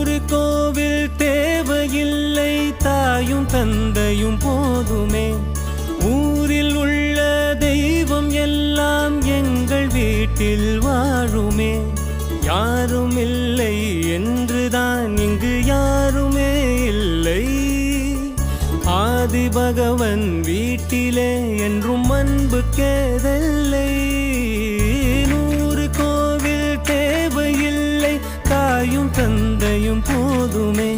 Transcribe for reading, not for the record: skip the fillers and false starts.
ஒரு கோவில் தேவையில்லை, தாயும் தந்தையும் போதுமே. ஊரில் உள்ள தெய்வம் எல்லாம் எங்கள் வீட்டில் வாழுமே. யாரும் இல்லை என்றுதான் இங்கு யாருமே இல்லை. ஆதி பகவன் வீட்டிலே என்றும் அன்பு கேதல்லை. 100 கோவில் தேவையில்லை, தாயும் தந்தையும் போதுமே.